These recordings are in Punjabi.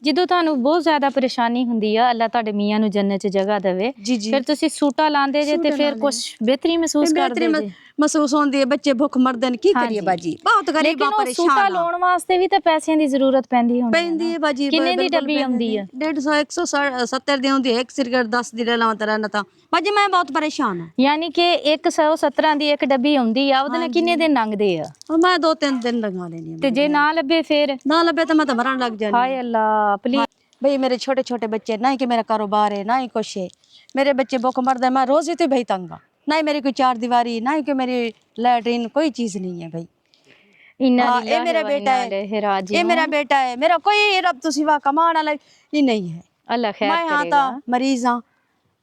ਜਦੋਂ ਤੁਹਾਨੂੰ ਬਹੁਤ ਜ਼ਿਆਦਾ ਪਰੇਸ਼ਾਨੀ ਹੁੰਦੀ ਆ, ਅੱਲਾਹ ਤੁਹਾਡੇ ਮੀਆਂ ਨੂੰ ਜੰਨਤ 'ਚ ਜਗ੍ਹਾ ਦੇਵੇ, ਫਿਰ ਤੁਸੀਂ ਸੂਟਾ ਲਾਉਂਦੇ ਜੇ ਤੇ ਫਿਰ ਕੁਝ ਬਿਹਤਰੀ ਮਹਿਸੂਸ ਕਰਦੇ ਜੇ? महसूस होती है, बच्चे भुख मरदे ने, की करिए बाजी, बहुत गरीब परेशान। सूटा लाउण वास्ते भी तो पैसों की जरूरत पैंदी होनी है बाजी। किन्ने दी डब्बी आउंदी है? 150 170 दी आउंदी है, एक सिरगढ़ 10 दी ले लावां तरह ना ता बाजी मैं बहुत परेशान हां। यानी कि 117 दी एक डब्बी आउंदी आ, ओदे नाल किन्ने दिन लंघदे आ? मैं 2-3 दिन लगा लेनी ते जे ना लब्बे फिर? ना लब्बे तो मैं तो मरन लग जानी। हाय अल्लाह प्लीज भाई, मेरे छोटे छोटे बच्चे, ना ही कि मेरा कारोबार है, ना ही कुछ है, मेरे बच्चे भुख मरदे, मैं रोज ही तो भाई तंग हां, ना ही मेरी कोई चार दीवारी, ना ही कि मेरी लैट्रिन, कोई चीज नहीं है भाई। ये मेरा बेटा है, ये मेरा बेटा है, मेरा कोई रब तो सिवा कमाने वाला ही नहीं है। अल्लाह खैर करेगा। मैं हां ता मरीज हां।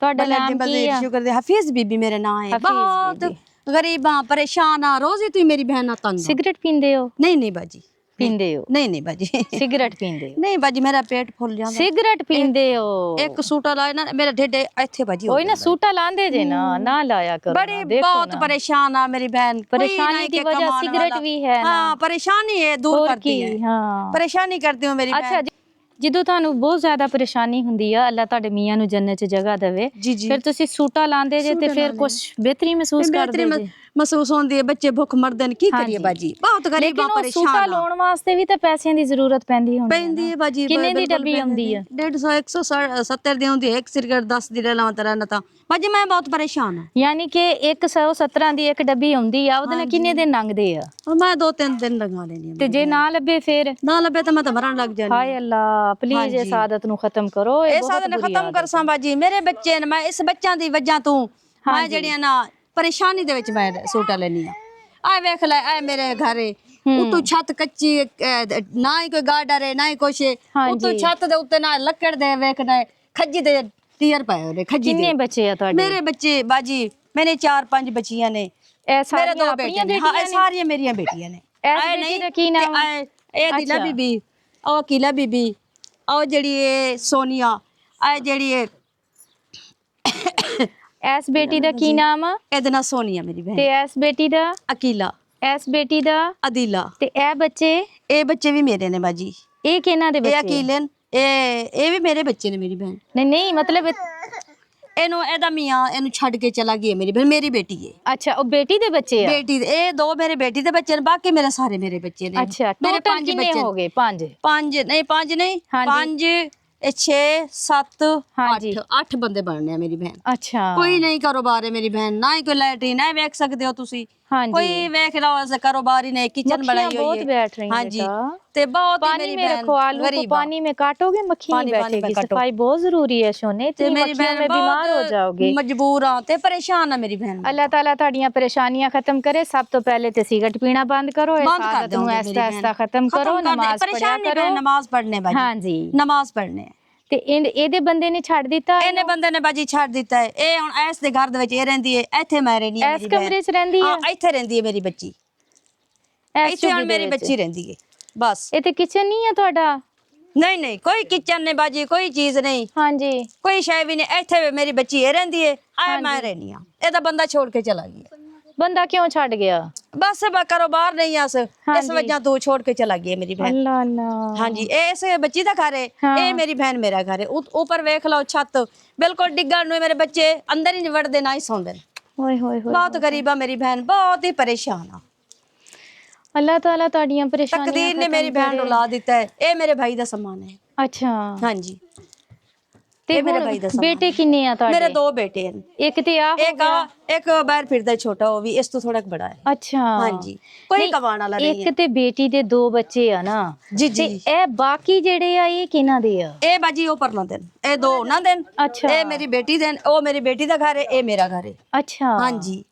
ਤੁਹਾਡਾ ਨਾਮ ਕੀ ਹੈ? शुक्र दे हफीज बीबी मेरा नाम है। बहुत गरीब हां, परेशान हां, रोज ही तू मेरी बहन तंग। सिगरेट पींदे हो? नहीं नहीं बाजी। पींदे हो? नहीं बाजी। सिगरेट पींदे हो? नहीं बाजी, मेरा पेट फुल जांदा। सिगरेट पींदे हो? एक सूटा लाए ना, मेरा ढिड इथे बाजी हो। ओए ना सूटा लांदे जे ना लाया करो। बड़ी बहुत परेशान है मेरी बहन। परेशानी की वजह सिगरेट भी है ना? हां, परेशानी है, दूर करती है। हां, परेशानी करती हूं मेरी बहन। अच्छा, ਜਦੋਂ ਤੁਹਾਨੂੰ ਬਹੁਤ ਜ਼ਿਆਦਾ ਪਰੇਸ਼ਾਨੀ ਹੁੰਦੀ ਆ, ਅੱਲਾਹ ਤੁਹਾਡੇ ਮੀਆਂ ਨੂੰ ਜੰਨਤ 'ਚ ਜਗ੍ਹਾ ਦੇਵੇ, ਫਿਰ ਤੁਸੀਂ ਸੂਟਾ ਲਾਉਂਦੇ ਜੇ ਤੇ ਫਿਰ ਕੁਝ ਬਿਹਤਰੀ ਮਹਿਸੂਸ ਕਰਦੇ ਜੇ? महसूस होती है, बच्चे भुख मरदे ने, की करिए बाजी, बहुत गरीब परेशान। सूटा लाउण वास्ते भी तो पैसों की जरूरत पैंदी होनी है बाजी। किन्ने दी डब्बी आउंदी है? 150 170 दी आउंदी है, एक सिरगढ़ 10 दी ले लावां तरह ना ता बाजी मैं बहुत परेशान हां। यानी कि 117 दी एक डब्बी आउंदी आ, ओदे नाल किन्ने दिन लंघदे आ? मैं 2-3 दिन लगा लेनी। ते जे ना लब्बे फिर? ना लब्बे तो मैं तो मरन लग जानी। हाय अल्लाह प्लीज इस आदत नु खत्म करो। इस आदत ने खत्म करसा बाजी। मेरे बच्चे ने, मैं इस बच्चों दी वजह तू मैं जड़ियां ना परेशानी दे विच मैं सूटा लेनी आ। आ वेख ले, आ मेरे घर उतों छत कच्ची, ना ही कोई गार्डर है, ना ही कुछ है, उतों छत दे उत्ते ना लकड़ दे, वेख ना खज्जी दे टीयर पाए होरे खज्जी। कितने बच्चे आ ਤੁਹਾਡੇ? मेरे बच्चे बाजी, मेरे 4-5 बच्चियां ने, मेरे 2 बेटे ने। हां, सारी मेरी बेटियां ने। ऐ नहीं रखी ना ए दिला बीबी, ओ किला बीबी, ओ जड़ी ए सोनिया, आ जड़ी ए ਐਸ ਬੇਟੀ ਦਾ ਕੀ ਨਾਮ ਆ? ਇਹਦਾ ਨਾਮ ਸੋਨੀਆ ਮੇਰੀ ਬਹਿਨ। ਤੇ ਐਸ ਬੇਟੀ ਦਾ? ਅਕੀਲਾ। ਐਸ ਬੇਟੀ ਦਾ? ਅਦੀਲਾ। ਤੇ ਇਹ ਬੱਚੇ? ਇਹ ਬੱਚੇ ਵੀ ਮੇਰੇ ਨੇ ਬਾਜੀ। ਇਹ ਕਿਹਨਾਂ ਦੇ ਬੱਚੇ? ਇਹ ਅਕੀਲਨ, ਇਹ ਵੀ ਮੇਰੇ ਬੱਚੇ ਨੇ ਮੇਰੀ ਬਹਿਨ। ਨਹੀਂ ਨਹੀਂ, ਮਤਲਬ ਇਹਨੂੰ ਇਹਦਾ ਮੀਆਂ ਇਹਨੂੰ ਛੱਡ ਕੇ ਚਲਾ ਗਿਆ ਮੇਰੀ ਬਹਿਨ, ਮੇਰੀ ਬੇਟੀ ਹੈ। ਅੱਛਾ, ਉਹ ਬੇਟੀ ਦੇ ਬੱਚੇ ਆ? ਬੇਟੀ ਦੇ, ਇਹ 2 ਮੇਰੇ ਬੇਟੀ ਦੇ ਬੱਚੇ ਨੇ, ਬਾਕੀ ਮੇਰੇ ਸਾਰੇ ਮੇਰੇ ਬੱਚੇ ਨੇ। ਅੱਛਾ, ਮੇਰੇ 5 ਬੱਚੇ ਹੋ ਗਏ? 5 ਨਹੀਂ 5 ਨਹੀਂ, 5 6 7 8 ਬੰਦੇ ਬਣਨੇ ਆ ਮੇਰੀ ਬਹਿਨ। ਅੱਛਾ, ਕੋਈ ਨਹੀਂ ਕਾਰੋਬਾਰ ਹੈ ਮੇਰੀ ਬਹਿਨ, ਨਾ ਹੀ ਕੋਈ ਲੈਟਰੀਨ ਹੈ, ਵੇਖ ਸਕਦੇ ਹੋ ਤੁਸੀਂ। ਕੋਈ ਵੇਖ ਲਓ, ਐਸਾ ਕਾਰੋਬਾਰ ही नहीं, किचन बनाई हुई है। बहुत बैठ रही हैं। हाँ जी, ते बहुत पानी में रखो, आलू को पानी में काटोगे मक्खी नहीं बैठेगी। सफाई बहुत जरूरी है सोने, इतनी मक्खियों में बीमार हो जाओगे। मजबूर हां ते परेशान है मेरी बहन। अल्लाह ताला ताड़ियां परेशानियां खत्म करे। सब तो पहले ते सिगरेट पीना बंद करो, इस आदत नु आहिस्ता आहिस्ता खत्म करो, नमाज पढ़ा करो। नमाज पढ़ने बाजी। हां जी, नमाज पढ़ने। ਤੇ ਇਹਦੇ ਬੰਦੇ ਨੇ ਛੱਡ ਦਿੱਤਾ? ਇਹਨੇ ਬੰਦੇ ਨੇ ਬਾਜੀ ਛੱਡ ਦਿੱਤਾ ਹੈ। ਇਹ ਹੁਣ ਐਸ ਦੇ ਘਰ ਦੇ ਵਿੱਚ ਇਹ ਰਹਿੰਦੀ ਹੈ, ਇੱਥੇ ਮੈਂ ਰਹਿਣੀ ਹੈ। ਇਸ ਕਮਰੇ 'ਚ ਰਹਿੰਦੀ ਹੈ? ਹਾਂ, ਇੱਥੇ ਰਹਿੰਦੀ ਹੈ ਮੇਰੀ ਬੱਚੀ, ਇੱਥੇ ਹੁਣ ਮੇਰੀ ਬੱਚੀ ਰਹਿੰਦੀ ਹੈ ਬਸ। ਇਹ ਤੇ ਕਿਚਨ ਨਹੀਂ ਹੈ ਤੁਹਾਡਾ? ਨਹੀਂ ਨਹੀਂ, ਕੋਈ ਕਿਚਨ ਨਹੀਂ ਬਾਜੀ, ਕੋਈ ਚੀਜ਼ ਨਹੀਂ। ਹਾਂਜੀ, ਕੋਈ ਸ਼ੈ ਵੀ ਨਹੀਂ। ਇੱਥੇ ਮੇਰੀ ਬੱਚੀ ਇਹ ਰਹਿੰਦੀ ਹੈ, ਆ ਮੈਂ ਰਹਿਣੀ ਆ। ਇਹਦਾ ਬੰਦਾ ਛੋੜ ਕੇ ਚਲਾ ਗਿਆ। ਬੰਦਾ ਕਿਉਂ ਛੱਡ ਗਿਆ? बस कारोबार नहीं आस, इस वजह तू छोड़ के चला गया मेरी बहन। अल्लाह अल्लाह। हाँ जी, इस बच्ची का घर है, ये मेरी बहन मेरा घर है। ऊपर वेख लो छत बिल्कुल डिगन, मेरे बच्चे अंदर ही नहीं वड़ते, ना ही सौंदे। बहुत गरीब है मेरी बहन, बहुत ही परेशान है। अल्लाह ताला ताड़ियां परेशानियां तकदीर ने मेरी बहन रुला दिता है। ये मेरे भाई का सम्मान है। अच्छा, हाँ जी, ਤੇ ਮੇਰੇ ਭਾਈ ਦਾ ਬੇਟੇ ਕਿੰਨੇ ਆ ਤੁਹਾਡੇ? ਮੇਰੇ 2 ਬੇਟੇ ਹਨ। ਇੱਕ ਤੇ ਆ ਹੋ ਗਿਆ, ਇੱਕ ਬਾਹਰ ਫਿਰਦਾ ਛੋਟਾ, ਉਹ ਵੀ ਇਸ ਤੋਂ ਥੋੜਾ ਬੜਾ ਹੈ। ਅੱਛਾ, ਹਾਂਜੀ, ਕੋਈ ਕਮਾਉਣ ਵਾਲਾ ਨਹੀਂ ਹੈ। ਇੱਕ ਤੇ ਬੇਟੀ ਦੇ 2 ਬੱਚੇ ਆ ਨਾ? ਜੀ ਜੀ। ਤੇ ਇਹ ਬਾਕੀ ਜਿਹੜੇ ਆ ਇਹ ਕਿਹਨਾਂ ਦੇ ਆ? ਇਹ ਬਾਜੀ ਉਹ ਪਰਨਾ ਦੇਨ, ਇਹ 2 ਉਹਨਾਂ ਦੇਨ। ਅੱਛਾ, ਇਹ ਮੇਰੀ ਬੇਟੀ ਦੇਨ, ਉਹ ਮੇਰੀ ਬੇਟੀ ਦਾ ਘਰ ਹੈ, ਇਹ ਮੇਰਾ ਘਰ ਹੈ। ਅੱਛਾ, ਹਾਂਜੀ,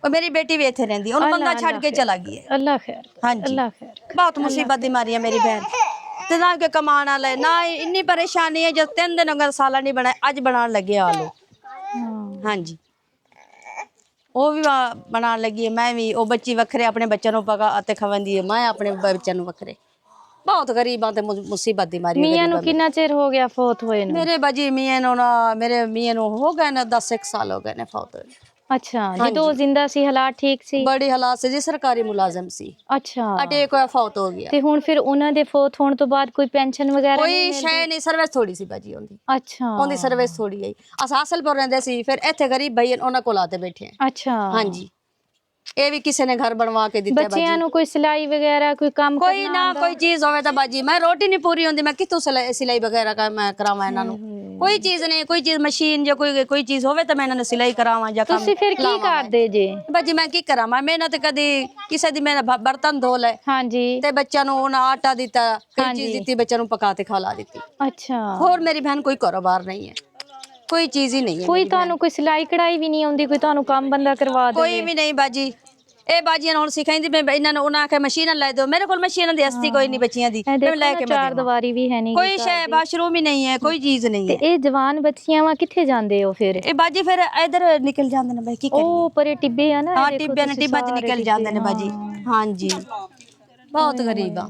ਉਹ ਮੇਰੀ ਬੇਟੀ ਵੀ ਇੱਥੇ ਰਹਿੰਦੀ, ਉਹਨੂੰ ਬੰਦਾ ਛੱਡ ਕੇ ਚਲਾ ਗਿਆ। ਅੱਲਾਹ ਖੈਰ। ਹਾਂਜੀ, ਅੱਲਾਹ ਖੈਰ। ਬਹੁਤ ਮੁਸੀਬਤ ਦੀ ਮਾਰੀ ਹੈ ਮੇਰੀ ਬਹਿਨ, ਤੇ ਨਾ ਕਿ ਕਮਾਉਣ ਵਾਲਾ ਨਾ। ਇੰਨੀ ਪਰੇਸ਼ਾਨੀ ਹੈ, ਜਦ 3 ਦਿਨ ਅਗਰ ਸਾਲਾ ਨਹੀਂ ਬਣਾਇਆ, ਅੱਜ ਬਣਾਉਣ ਲੱਗੇ ਆਲੂ। ਹਾਂਜੀ, ਉਹ ਵੀ ਬਣਾਉਣ ਲੱਗੀ ਹੈ, ਮੈਂ ਵੀ। ਉਹ ਬੱਚੀ ਵੱਖਰੇ ਆਪਣੇ ਬੱਚਿਆਂ ਨੂੰ ਪਕਾ ਅਤੇ ਖਵਾਉਂਦੀ ਹੈ, ਮੈਂ ਆਪਣੇ ਬੱਚਿਆਂ ਨੂੰ ਵੱਖਰੇ। ਬਹੁਤ ਗਰੀਬਾਂ ਤੇ ਮੁਸੀਬਤ ਦੀ ਮਾਰੀ। ਮੀਆਂ ਨੂੰ ਕਿੰਨਾ ਚਿਰ ਹੋ ਗਿਆ ਫੌਤ ਹੋਏ ਨੂੰ? ਮੇਰੇ ਬਾਜੀ ਮੀਆਂ ਨੂੰ ਨਾ, ਮੇਰੇ ਮੀਆਂ ਨੂੰ ਹੋ ਗਏ ਨੇ 10 ਸਾਲ ਹੋ ਗਏ ਨੇ ਫੌਤ ਹੋਏ। अच्छा ਜਦੋਂ ਜ਼ਿੰਦਾ ਸੀ ਹਾਲਾਤ ਠੀਕ ਸੀ? ਬੜੀ ਹਾਲਾਤ ਸੀ ਜੀ, ਸਰਕਾਰੀ ਮੁਲਾਜ਼ਮ ਸੀ। ਅੱਛਾ ਅਟੈਕ ਹੋਇਆ, ਫੌਤ ਹੋ ਗਿਆ। ਤੇ ਹੁਣ ਫਿਰ ਉਹਨਾਂ ਦੇ ਫੌਤ ਹੋਣ ਤੋਂ ਬਾਅਦ ਕੋਈ ਪੈਨਸ਼ਨ ਵਗੈਰਾ ਕੋਈ ਸ਼ੈ ਨਹੀਂ, ਸਰਵਿਸ ਥੋੜੀ ਸੀ ਬਾਜੀ ਉਹਦੀ। ਅੱਛਾ ਉਹਦੀ ਸਰਵਿਸ ਥੋੜੀ ਆਈ। ਅਸਾਂ ਹਾਸਲਪੁਰ ਰਹਿੰਦੇ ਸੀ, ਫਿਰ ਇੱਥੇ ਗਰੀਬ ਭਾਈ ਉਹਨਾਂ ਕੋਲ ਆਤੇ ਬੈਠੇ। ਅੱਛਾ ਹਾਂਜੀ, ਇਹ ਵੀ ਕਿਸੇ ਨੇ ਘਰ ਬਣਵਾ ਕੇ ਦਿੱਤਾ। ਬੱਚਿਆਂ ਨੂੰ ਕੋਈ ਸਿਲਾਈ ਵਗੈਰਾ ਕੋਈ ਕੰਮ ਕੋਈ ਨਾ ਕੋਈ ਚੀਜ਼ ਹੋਵੇ ਤਾਂ ਬਾਜੀ ਮੈਂ ਰੋਟੀ ਨਹੀਂ ਪੂਰੀ ਹੁੰਦੀ, ਮੈਂ ਕਿੱਥੋਂ ਸਿਲਾਈ ਵਗੈਰਾ ਕਰ ਮੈਂ ਕਰਾਵਾਂ ਇਹਨਾਂ ਨੂੰ? ਕੋਈ ਚੀਜ਼ ਨਹੀਂ, ਕੋਈ ਚੀਜ਼ ਮਸ਼ੀਨ ਜਾਂ ਕੋਈ ਚੀਜ਼ ਹੋਵੇ ਤਾਂ ਮੈਂ ਇਹਨਾਂ ਨੂੰ ਸਿਲਾਈ ਕਰਾਵਾਂ ਜਾਂ ਕੰਮ। ਤੁਸੀਂ ਫਿਰ ਕੀ ਕਰਦੇ ਜੇ? ਬਾਜੀ ਮੈਂ ਕੀ ਕਰਾਂ, ਮੈਂ ਮਿਹਨਤ ਕਦੀ ਕਿਸੇ ਦੀ ਮੈਂ ਬਰਤਨ ਧੋ ਲੈ, ਹਾਂਜੀ, ਤੇ ਬੱਚਿਆਂ ਨੂੰ ਉਹਨਾਂ ਆਟਾ ਦਿੱਤਾ, ਕਈ ਚੀਜ਼ ਦਿੱਤੀ, ਬੱਚਿਆਂ ਨੂੰ ਪਕਾ ਕੇ ਖਵਾ ਦਿੱਤੀ। ਅੱਛਾ ਹੋਰ ਮੇਰੀ ਬਹਿਨ ਕੋਈ ਕਾਰੋਬਾਰ ਨਹੀਂ ਹੈ, ਕੋਈ ਚੀਜ਼ ਹੀ ਨਹੀਂ ਹੈ। ਕੋਈ ਤੁਹਾਨੂੰ ਕੋਈ ਸਿਲਾਈ ਕਢਾਈ ਵੀ ਨਹੀਂ ਆਉਂਦੀ? ਕੋਈ ਤੁਹਾਨੂੰ ਕੰਮ ਬੰਦਾ ਕਰਵਾ ਦੇ? ਕੋਈ ਵੀ ਨਹੀਂ ਬਾਜੀ। ਇਹ ਬਾਜੀਆਂ ਹੁਣ ਸਿਖਾਈਂਦੀ ਮੈਂ ਇਹਨਾਂ ਨੂੰ, ਉਹਨਾਂ ਆਖਿਆ ਮਸ਼ੀਨਾਂ ਲੈ ਦਿਓ, ਮੇਰੇ ਕੋਲ ਮਸ਼ੀਨਾਂ ਦੀ ਹਸਤੀ ਕੋਈ ਨਹੀਂ ਬੱਚੀਆਂ ਦੀ, ਮੈਂ ਲੈ ਕੇ ਚਾਰ ਦੀਵਾਰੀ ਵੀ ਹੈ ਨਹੀਂ, ਕੋਈ ਸ਼ੈ ਬਾਥਰੂਮ ਹੀ ਨਹੀਂ ਹੈ, ਕੋਈ ਚੀਜ਼ ਨਹੀਂ ਹੈ। ਇਹ ਜਵਾਨ ਬੱਚੀਆਂ ਵਾ ਕਿੱਥੇ ਜਾਂਦੇ ਹੋ ਫਿਰ? ਇਹ ਬਾਜੀ ਫਿਰ ਇਧਰ ਨਿਕਲ ਜਾਂਦੇ ਨੇ ਬਾਈ, ਕੀ ਕਰੀਏ? ਉਹ ਪਰੇ ਟਿੱਬੇ ਆ ਨਾ, ਹਾਂ ਟਿੱਬਿਆਂ ਨੇ, ਟਿੱਬਾਂ 'ਚ ਨਿਕਲ ਜਾਂਦੇ ਨੇ ਬਾਜੀ। ਹਾਂਜੀ ਬਹੁਤ ਗਰੀਬ ਆ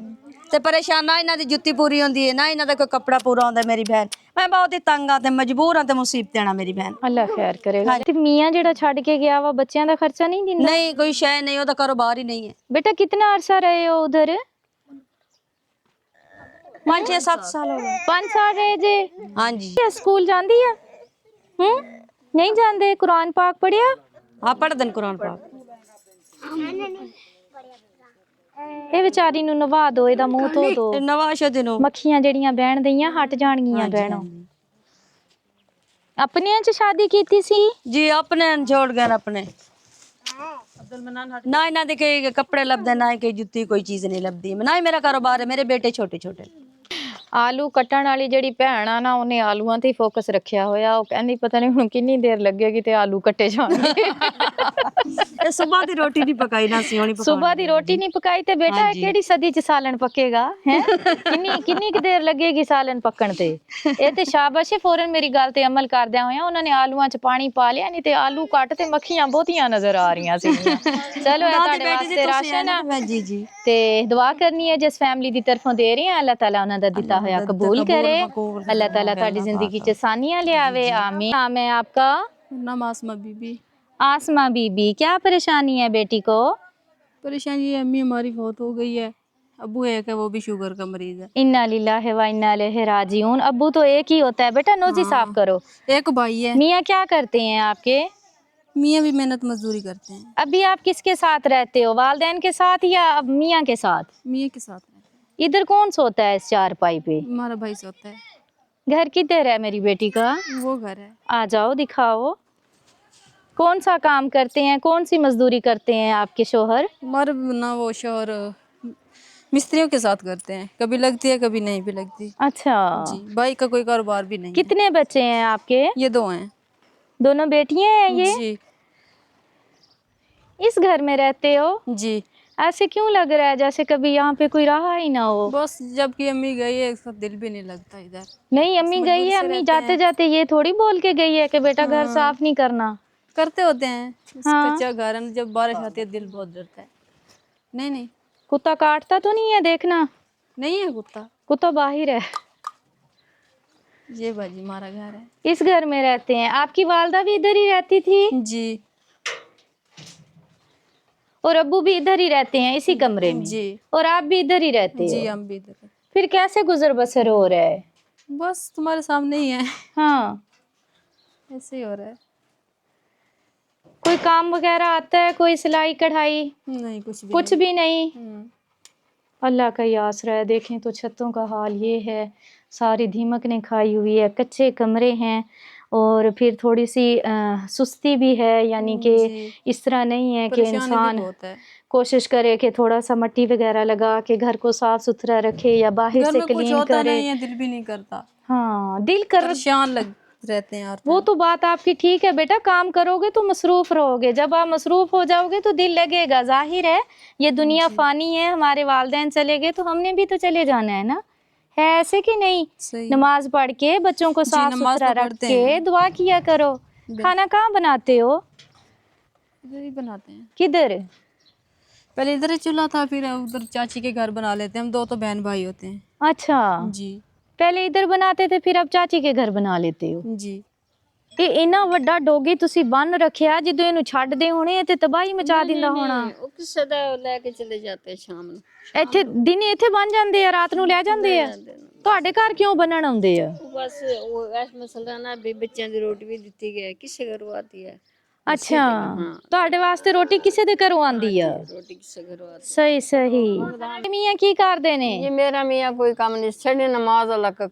ਤੇ ਪਰੇਸ਼ਾਨ, ਨਾ ਇਹਨਾਂ ਦੀ ਜੁੱਤੀ ਪੂਰੀ ਹੁੰਦੀ ਹੈ, ਨਾ ਇਹਨਾਂ ਦਾ ਕੋਈ ਕੱਪੜਾ ਪੂਰਾ ਹੁੰਦਾ। ਮੇਰੀ ਭੈਣ ਮੈਂ ਬਹੁਤ ਹੀ ਤੰਗ ਆ ਤੇ ਮਜਬੂਰ ਆ ਤੇ ਮੁਸੀਬਤਾਂ ਨਾ ਮੇਰੀ ਭੈਣ। ਅੱਲਾ ਖੈਰ ਕਰੇਗਾ। ਤੇ ਮੀਆਂ ਜਿਹੜਾ ਛੱਡ ਕੇ ਗਿਆ ਵਾ, ਬੱਚਿਆਂ ਦਾ ਖਰਚਾ ਨਹੀਂ ਦਿੰਦਾ? ਨਹੀਂ, ਕੋਈ ਸ਼ੈ ਨਹੀਂ, ਉਹਦਾ ਕਾਰੋਬਾਰ ਹੀ ਨਹੀਂ ਹੈ। बेटा कितना अरसा रहे हो उधर? 5-6-7 ਸਾਲ ਹੋ ਗਏ। 5 साल रहे जे? ਹਾਂਜੀ। स्कूल जांदी है? नहीं जांदे? कुरान पाक पढ़िया? ਹਾਂ ਪੜ੍ਹਦੇ ਨੇ ਕੁਰਾਨ ਪਾਕ। ਇਹ ਵਿਚਾਰੀ ਨੂੰ ਨਵਾ ਦੋ, ਇਹਦਾ ਮੂੰਹ ਧੋ ਦੋ। ਨਵਾਸ਼ ਦਿਨੋਂ ਮੱਖੀਆਂ ਜਿਹੜੀਆਂ ਬਹਿਣ ਦਈਆਂ ਹਟ ਜਾਣਗੀਆਂ ਬਹਿਣੋਂ। ਆਪਣਿਆਂ ਚ ਸ਼ਾਦੀ ਕੀਤੀ ਸੀ ਜੀ? ਆਪਣੇ ਛੋੜ ਗਏ ਆਪਣੇ। ਨਾ ਇਹਨਾਂ ਦੇ ਕੋਈ ਕੱਪੜੇ ਲੱਭਦੇ, ਨਾ ਕੋਈ ਜੁੱਤੀ, ਕੋਈ ਚੀਜ਼ ਨਹੀਂ ਲੱਭਦੀ, ਨਾ ਹੀ ਮੇਰਾ ਕਾਰੋਬਾਰ ਹੈ। ਮੇਰੇ ਬੇਟੇ ਛੋਟੇ ਛੋਟੇ। ਆਲੂ ਕੱਟਣ ਵਾਲੀ ਜਿਹੜੀ ਭੈਣ ਆ ਨਾ, ਉਹਨੇ ਆਲੂਆਂ ਤੇ ਹੀ ਫੋਕਸ ਰੱਖਿਆ ਹੋਇਆ। ਉਹ ਕਹਿੰਦੀ ਪਤਾ ਨਹੀਂ ਹੁਣ ਕਿੰਨੀ ਦੇਰ ਲੱਗੇਗੀ ਤੇ ਆਲੂ ਕੱਟੇ ਜਾਣਗੇ। ਇਹ ਸਵੇਰ ਦੀ ਰੋਟੀ ਨਹੀਂ ਪਕਾਈ ਨਾ ਸੀ ਹੋਣੀ। ਸਵੇਰ ਦੀ ਰੋਟੀ ਨਹੀਂ ਪਕਾਈ ਤੇ ਬੇਟਾ ਇਹ ਕਿਹੜੀ ਸਦੀ ਚ ਸਾਲਣ ਪੱਕੇਗਾ ਹੈ? ਕਿੰਨੀ ਕੁ ਦੇਰ ਲੱਗੇਗੀ ਸਾਲਣ ਪੱਕਣ ਤੇ? ਇਹ ਤੇ ਸ਼ਾਬਾਸ਼, ਫੌਰਨ ਮੇਰੀ ਗੱਲ ਤੇ ਅਮਲ ਕਰਦਿਆਂ ਹੋਇਆ ਉਹਨਾਂ ਨੇ ਆਲੂਆਂ ਚ ਪਾਣੀ ਪਾ ਲਿਆ, ਨਹੀਂ ਤੇ ਆਲੂ ਕੱਟ ਤੇ ਮੱਖੀਆਂ ਬਹੁਤੀਆਂ ਨਜ਼ਰ ਆ ਰਹੀਆਂ ਸੀ। ਚਲੋ ਇਹ ਤੁਹਾਡੇ ਵਾਸਤੇ ਰਾਸ਼ਨ ਆ ਜੀ ਜੀ, ਤੇ ਦੁਆ ਕਰਨੀ ਹੈ ਜਿਸ ਫੈਮਿਲੀ ਦੀ ਤਰਫੋਂ ਦੇ ਰਹੀ ਹਾਂ, ਅੱਲਾਹ ਤਾਲਾ ਉਹਨਾਂ ਦਾ ਦਿੱਤਾ ਹੋਇਆ कबूल करे। अल्लाह ताला ताड़ी जिंदगी च सानियां ले आवे, आमीन। नाम है आपका? नाम आसमा बीबी। आसमा बीबी, क्या परेशानी है बेटी को? परेशानी है, अम्मी हमारी फौत हो गई है, अब्बू एक है, वो भी शुगर का मरीज है। इन्ना लिल्लाहि व इन्ना इलैहि राजिऊन। अब्बू तो एक ही होता है बेटा, नोजी साफ करो। एक भाई है। मियाँ क्या करते हैं आपके? मियाँ भी मेहनत मजदूरी करते हैं। अभी आप किसके साथ रहते हो, वालिदैन के साथ या अब मियाँ के साथ? मियाँ के साथ। इधर कौन सोता है इस चारपाई पे? हमारा भाई सोता है। घर किधर है मेरी बेटी का? वो घर है। आ जाओ दिखाओ। कौन सा काम करते हैं, कौन सी मजदूरी करते हैं आपके शोहर? हमारे ना वो शोहर मिस्त्रियों के साथ करते हैं, कभी लगती है कभी नहीं भी लगती। अच्छा जी, भाई का कोई कारोबार भी नहीं। कितने बच्चे हैं आपके? ये 2 हैं। दोनों बेटियां हैं ये? जी। इस घर में रहते हो? जी। ऐसे क्यों लग रहा है जैसे कभी यहाँ पे कोई रहा ही ना हो? बस जबकि अम्मी गई है, इसका दिल भी नहीं लगता इधर। नहीं, अम्मी गई है, अम्मी जाते जाते ये थोड़ी बोल के गई है कि बेटा घर साफ नहीं करना। करते होते हैं, कच्चा घर है, जब बारिश आती है दिल बहुत डरता है। नहीं नहीं, कुत्ता काटता तो नहीं है? देखना नहीं है कुत्ता, कुत्ता बाहर है। ये बाजी हमारा घर है। इस घर में रहते हैं। आपकी वालदा भी इधर ही रहती थी? जी। और अब्बू भी इधर ही रहते हैं इसी कमरे में? जी। और आप भी इधर ही रहते हो? जी, हम भी इधर। फिर कैसे गुजर बसर हो रहा है? बस तुम्हारे सामने ही है। हाँ, ऐसे ही हो रहा है। कोई काम वगैरह आता है, कोई सिलाई कढ़ाई? नहीं, कुछ भी नहीं। अल्लाह का ही आसरा है। देखें तो छतों का हाल ये है, सारी दीमक ने खाई हुई है, कच्चे कमरे हैं और फिर थोड़ी सी सुस्ती भी है, यानी कि इस तरह नहीं है कि इंसान कोशिश करे कि थोड़ा सा मट्टी वगैरह लगा के घर को साफ सुथरा रखे या बाहर से क्लीन करे। नहीं है, दिल भी नहीं करता। हाँ, दिल कर परेशान लग रहते हैं यार। वो तो बात आपकी ठीक है बेटा, काम करोगे तो मसरूफ रहोगे, जब आप मसरूफ हो जाओगे तो दिल लगेगा। जाहिर है ये दुनिया फानी है, हमारे वालिदैन चले गए तो हमने भी तो चले जाना है ना, है ऐसे कि नहीं? नमाज पढ़ के बच्चों को साफ सुथरा रख के दुआ किया करो। खाना कहाँ बनाते हो? इधर ही बनाते हैं। किधर? पहले इधर ही चूल्हा था, फिर उधर चाची के घर बना लेते हैं। हम 2 तो बहन भाई होते हैं। अच्छा जी। पहले इधर बनाते थे, फिर अब चाची के घर बना लेते हो? जी। ਇਹ ਇੰਨਾ ਵੱਡਾ ਡੋਗੀ ਤੁਸੀਂ ਬੰਨ ਰੱਖਿਆ, ਜਦੋਂ ਇਹਨੂੰ ਛੱਡਦੇ ਹੋਣੇ ਇਹ ਤੇ ਤਬਾਹੀ ਮਚਾ ਦਿੰਦਾ ਹੋਣਾ। ਉਹ ਕਿਸੇ ਦਾ ਲੈ ਕੇ ਚਲੇ ਜਾਂਦੇ ਸ਼ਾਮ ਨੂੰ। ਇੱਥੇ ਦਿਨੇ ਇੱਥੇ ਬੰਨ ਜਾਂਦੇ ਆ, ਰਾਤ ਨੂੰ ਲੈ ਜਾਂਦੇ ਆ। ਤੁਹਾਡੇ ਘਰ ਕਿਉਂ ਬੰਨਣ ਆਉਂਦੇ ਆ? ਬਸ ਉਹ ਇਸ ਮਸਲਾ ਨਾ ਵੀ ਬੱਚਿਆਂ ਦੀ ਰੋਟੀ ਵੀ ਦਿੱਤੀ ਗਈ, ਕਿਸੇ ਘਰੋਂ ਆਤੀ ਹੈ ਅੱਛਾ, ਤੁਹਾਡੇ ਵਾਸਤੇ ਰੋਟੀ ਕਿਸੇ ਦੇ ਘਰੋਂ ਆਂਦੀ ਆ? ਰੋਟੀ ਕਿਸੇ ਘਰੋਂ ਆਤੀ। ਸਹੀ ਸਹੀ। ਮੀਆਂ ਕੀ ਕਰਦੇ ਨੇ? ये मेरा मियाँ कोई काम नहीं, छड़े नमाज अल्लाह का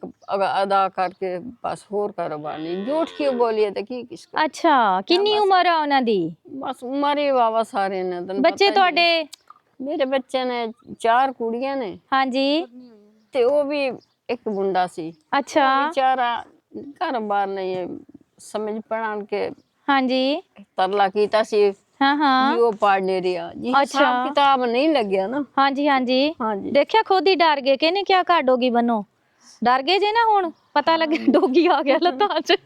अदा करके बस होर कारोबार नहीं। झूठ क्यों बोलिए तो की किसको। ਅੱਛਾ, ਕਿੰਨੀ ਉਮਰ ਆ ਉਹਨਾਂ ਦੀ? बस उम्र ही बाबा सारे ने तन ਬੱਚੇ ਤੁਹਾਡੇ? मेरे बच्चे ने 4 कुड़ियां ने ਹਾਂਜੀ। ते वो भी एक मुंडा सी। ਅੱਛਾ। बेचारा कारोबार नहीं है, समझ पढ़ान के ਹਾਂਜੀ। तरला कीता सी, ਹਾਂ ਹਾਂ। वो पढ़ नहीं रहा जी। अच्छा। हिसाब किताब नहीं लग गया ना। ਹਾਂਜੀ ਹਾਂਜੀ। हाँ जी। ਦੇਖਿਆ ਖੁਦ ਹੀ ਡਰ ਗਏ, ਕਹਿੰਨੇ ਕਿਆ ਘਰ ਡੋਗੀ ਬੰਨੋ। ਡਰ ਗਏ ਜੇ ਨਾ, ਹੁਣ ਪਤਾ ਲੱਗੇ ਡੋਗੀ ਆ ਗਿਆ ਲੱਤਾਂ 'ਚ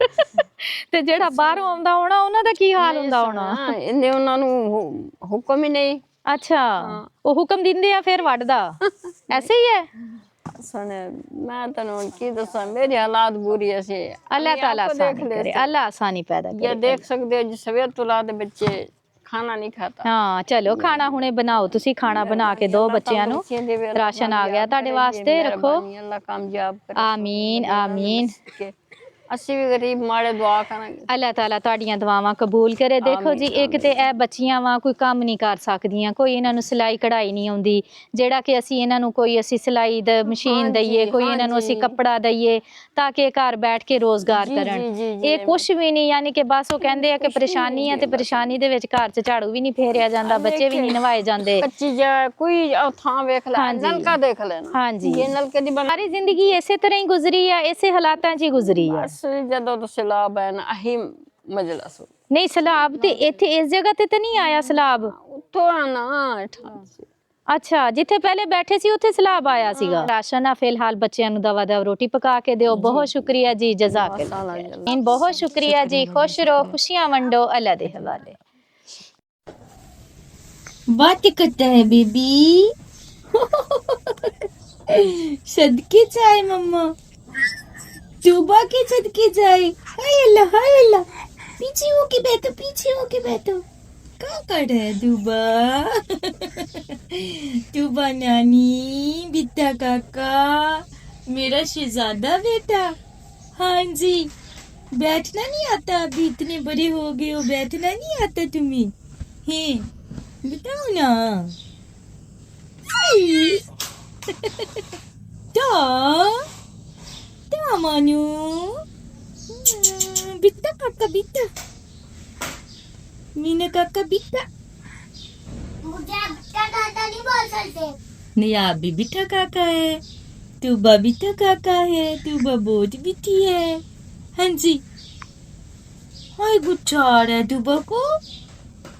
ਤੇ ਜਿਹੜਾ ਬਾਹਰੋਂ ਆਉਂਦਾ ਹੋਣਾ ਉਹਨਾਂ ਦਾ ਕੀ ਹਾਲ ਹੁੰਦਾ ਹੋਣਾ। ਇਹਨੇ ਉਹਨਾਂ ਨੂੰ ਹੁਕਮ ਹੀ ਨਹੀਂ। ਅੱਛਾ, ਉਹ ਹੁਕਮ ਦਿੰਦੇ ਆ ਫਿਰ ਵੱਢਦਾ, ਐਸੇ ਹੀ ਹੈ। ਸੁਣ ਮੈਂ ਤੈਨੂੰ ਕੀ ਦੱਸਾਂ, ਮੇਰੇ ਹਾਲਾਤ ਬੁਰੀ ਐਸੇ। अल्लाह ताला आसानी करे, अल्लाह आसानी पैदा करे। ये देख सकते हो जी, सवेर तो रात बच्चे खाना नहीं खाता। ਹਾਂ ਚਲੋ, ਖਾਣਾ ਹੁਣੇ ਬਣਾਓ, ਤੁਸੀਂ ਖਾਣਾ ਬਣਾ ਕੇ ਦਿਓ ਬੱਚਿਆਂ ਨੂੰ। ਰਾਸ਼ਨ ਆ ਗਿਆ ਤੁਹਾਡੇ ਵਾਸਤੇ, ਰੱਖੋ। अल्लाह कामयाब करे। ਆਮੀਨ ਆਮੀਨ। ਅਸੀਂ ਵੀ ਗਰੀਬ ਮਾੜੇ ਦੁਆ ਕਰਾਂਗੇ। ਅੱਲਾਹ ਤਾਲਾ ਤੁਹਾਡੀਆਂ ਦੁਆਵਾਂ ਕਬੂਲ ਕਰੇ। ਦੇਖੋ ਜੀ, ਇੱਕ ਤੇ ਇਹ ਬੱਚੀਆਂ ਵਾ ਕੋਈ ਕੰਮ ਨਹੀਂ ਕਰ ਸਕਦੀਆਂ, ਕੋਈ ਇਹਨਾਂ ਨੂੰ ਸਿਲਾਈ ਕਢਾਈ ਨਹੀਂ ਆਉਂਦੀ, ਜਿਹੜਾ ਕਿ ਅਸੀਂ ਇਹਨਾਂ ਨੂੰ ਕੋਈ ਅਸੀਂ ਸਿਲਾਈ ਦਾ ਮਸ਼ੀਨ ਦਈਏ, ਕੋਈ ਇਹਨਾਂ ਨੂੰ ਅਸੀਂ ਕੱਪੜਾ ਦਈਏ ਤਾਂ ਕਿ ਇਹ ਘਰ ਬੈਠ ਕੇ ਰੋਜ਼ਗਾਰ ਕਰਨ। ਇਹ ਕੁਛ ਵੀ ਨਹੀਂ, ਯਾਨੀ ਕਿ ਬਸ ਉਹ ਕਹਿੰਦੇ ਆ ਕਿ ਪਰੇਸ਼ਾਨੀ ਆ, ਤੇ ਪਰੇਸ਼ਾਨੀ ਦੇ ਵਿੱਚ ਘਰ 'ਚ ਝਾੜੂ ਵੀ ਨਹੀਂ ਫੇਰਿਆ ਜਾਂਦਾ, ਬੱਚੇ ਵੀ ਨਹੀਂ ਨਵਾਏ ਜਾਂਦੇ। ਕੱਚੀ ਜਾ ਕੋਈ ਥਾਂ ਵੇਖ ਲੈ, ਨਲਕਾ ਦੇਖ ਲੈਣਾ। ਹਾਂਜੀ, ਇਹ ਨਲਕੇ ਦੀ ਸਾਰੀ ਜ਼ਿੰਦਗੀ ਇਸੇ ਤਰ੍ਹਾਂ ਹੀ ਗੁਜ਼ਰੀ ਆ, ਇਸੇ ਹਾਲਾਤਾਂ 'ਚ ਹੀ ਗੁਜ਼ਰੀ ਆ। ਜਦੋਂ ਤੋਂ ਸਲਾਬ ਹੈ ਨਾ, ਅਹੀ ਮਜਲਸ ਨਹੀਂ ਸਲਾਬ ਤੇ ਇੱਥੇ ਇਸ ਜਗ੍ਹਾ ਤੇ ਤਾਂ ਨਹੀਂ ਆਇਆ ਸਲਾਬ? ਉੱਥੋਂ ਆਣਾ। ਅੱਛਾ, ਜਿੱਥੇ ਪਹਿਲੇ ਬੈਠੇ ਸੀ ਉੱਥੇ ਸਲਾਬ ਆਇਆ ਸੀਗਾ। ਰਾਸ਼ਨ ਆ ਫਿਲਹਾਲ ਬੱਚਿਆਂ ਨੂੰ ਦਵਾ ਦਵ ਰੋਟੀ ਪਕਾ ਕੇ ਦਿਓ। ਬਹੁਤ ਸ਼ੁਕਰੀਆ ਜੀ, ਜਜ਼ਾਕੱਲਾ। ਬਹੁਤ ਸ਼ੁਕਰੀਆ ਜੀ, ਖੁਸ਼ ਰਹੋ, ਖੁਸ਼ੀਆਂ ਵੰਡੋ, ਅੱਲਾ ਦੇ ਹਵਾਲੇ। बात करता है बेबी सदके जाए मम्मा, सुबह के सदके जाए। हाय अल्लाह, पीछे होके बैठो, पीछे होके बैठो। क्या कर रहा है दुबा? दुबा नानी, बिट्टा काका, मेरा शहजादा बेटा। हाँ जी, बैठना नहीं आता? अभी इतने बड़े हो गए हो, बैठना नहीं आता तुम्हें? हैं बताओ ना। क्या मानू? बिट्टा काका, बिट्टा मीना काका, बिट्टा। मुझे बिट्टा काका नहीं बोल सकते। नहीं, आप भी बिट्टा काका है, तुबा बिट्टा काका है, तुबा बहुत बिट्टी है। हाँ जी। हाय गुच्छाड़ है तुबा को,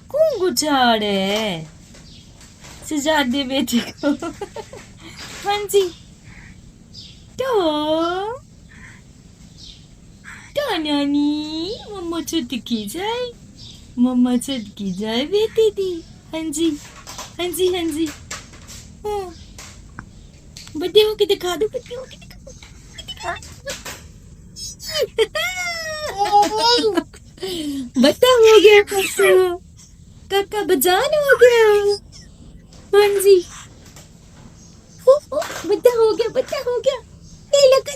कौन गुच्छाड़ है? सजादे बेटे को। हाँ जी। तो नानी, मम्मा छुटकी जाए, मम्मा छुटकी जाए बेटी दी। हाँ जी, हाँ जी, हाँ जी। हाँ, बड़े होके दिखा दो, बड़े होके दिखा दो। बता हो गया काका, काका बजान हो गया। हाँ जी, बता हो गया, बता हो गया। हे लगा,